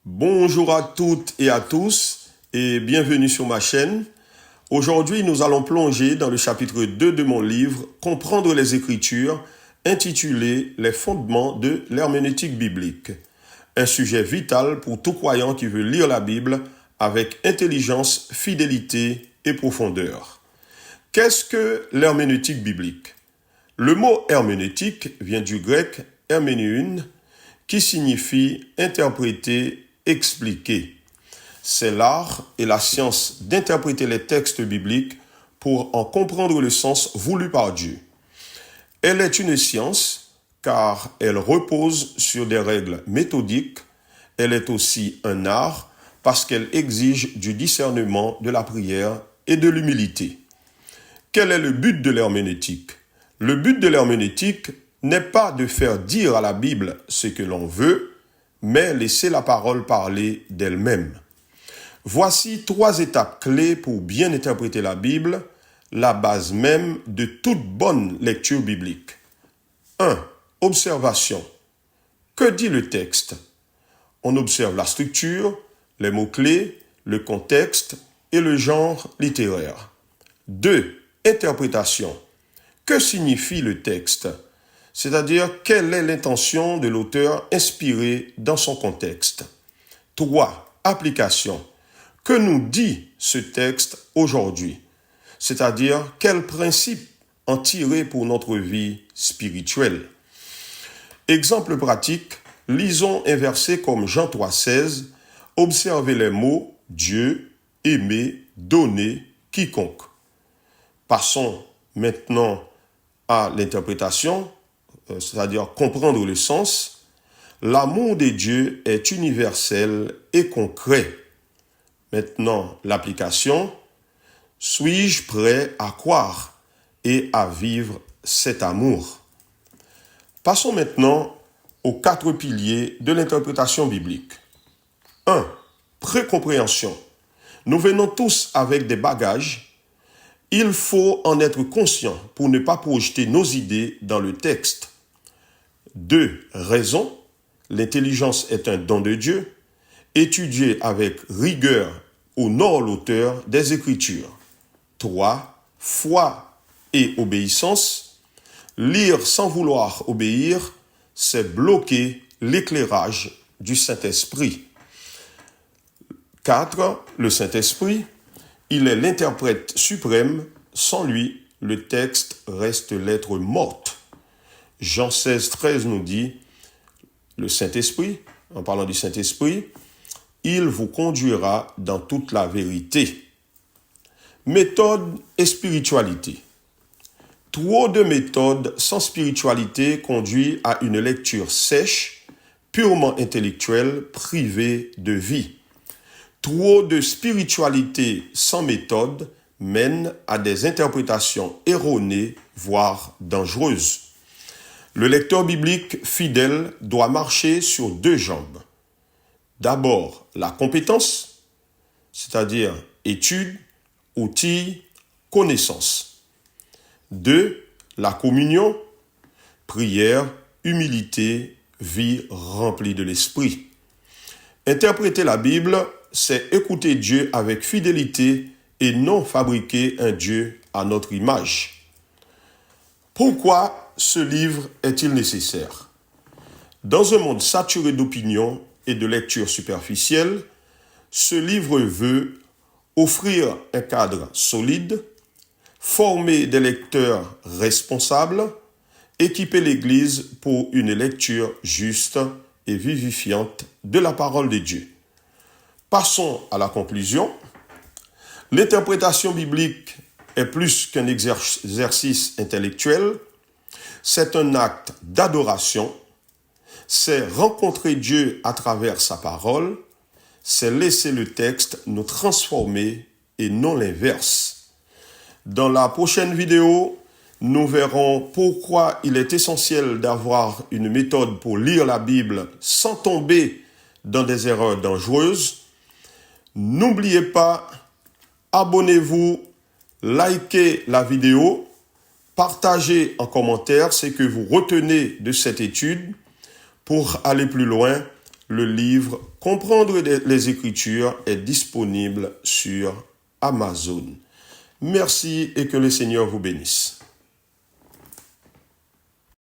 Bonjour à toutes et à tous et bienvenue sur ma chaîne. Aujourd'hui, nous allons plonger dans le chapitre 2 de mon livre « Comprendre les Écritures » intitulé « Les fondements de l'herméneutique biblique ». Un sujet vital pour tout croyant qui veut lire la Bible avec intelligence, fidélité et profondeur. Qu'est-ce que l'herméneutique biblique? Le mot herméneutique vient du grec herméneun, qui signifie interpréter, expliquer. C'est l'art et la science d'interpréter les textes bibliques pour en comprendre le sens voulu par Dieu. Elle est une science car elle repose sur des règles méthodiques. Elle est aussi un art parce qu'elle exige du discernement, de la prière et de l'humilité. Quel est le but de l'herméneutique? Le but de l'herméneutique n'est pas de faire dire à la Bible ce que l'on veut, mais laisser la parole parler d'elle-même. Voici 3 étapes clés pour bien interpréter la Bible, la base même de toute bonne lecture biblique. 1. Observation. Que dit le texte? On observe la structure, les mots-clés, le contexte et le genre littéraire. 2. Interprétation. Que signifie le texte? C'est-à-dire, quelle est l'intention de l'auteur inspirée dans son contexte. 3. Application. Que nous dit ce texte aujourd'hui? C'est-à-dire, quels principes en tirer pour notre vie spirituelle? Exemple pratique, lisons un verset comme Jean 3,16. Observez les mots Dieu, aimer, donner, quiconque. Passons maintenant à l'interprétation, c'est-à-dire comprendre le sens. L'amour de Dieu est universel et concret. Maintenant, l'application. Suis-je prêt à croire et à vivre cet amour? Passons maintenant aux 4 piliers de l'interprétation biblique. 1. Précompréhension. Nous venons tous avec des bagages. Il faut en être conscient pour ne pas projeter nos idées dans le texte. 2. Raison. L'intelligence est un don de Dieu. Étudier avec rigueur honore l'auteur des Écritures. 3. Foi et obéissance. Lire sans vouloir obéir, c'est bloquer l'éclairage du Saint-Esprit. 4. Le Saint-Esprit. Il est l'interprète suprême. Sans lui, le texte reste lettre morte. Jean 16,13 nous dit, le Saint-Esprit, en parlant du Saint-Esprit, il vous conduira dans toute la vérité. Méthode et spiritualité. Trop de méthodes sans spiritualité conduit à une lecture sèche, purement intellectuelle, privée de vie. Trop de spiritualité sans méthode mène à des interprétations erronées, voire dangereuses. Le lecteur biblique fidèle doit marcher sur 2 jambes. D'abord, la compétence, c'est-à-dire étude, outils, connaissance. 2. La communion, prière, humilité, vie remplie de l'esprit. Interpréter la Bible, c'est écouter Dieu avec fidélité et non fabriquer un Dieu à notre image. Pourquoi ce livre est-il nécessaire? Dans un monde saturé d'opinions et de lectures superficielles, ce livre veut offrir un cadre solide, former des lecteurs responsables, équiper l'Église pour une lecture juste et vivifiante de la parole de Dieu. Passons à la conclusion. L'interprétation biblique est plus qu'un exercice intellectuel, c'est un acte d'adoration, c'est rencontrer Dieu à travers sa parole, c'est laisser le texte nous transformer et non l'inverse. Dans la prochaine vidéo, nous verrons pourquoi il est essentiel d'avoir une méthode pour lire la Bible sans tomber dans des erreurs dangereuses. N'oubliez pas, abonnez-vous, likez la vidéo, partagez en commentaire ce que vous retenez de cette étude. Pour aller plus loin, Le livre Comprendre les Écritures est disponible sur Amazon. Merci et que le Seigneur vous bénisse.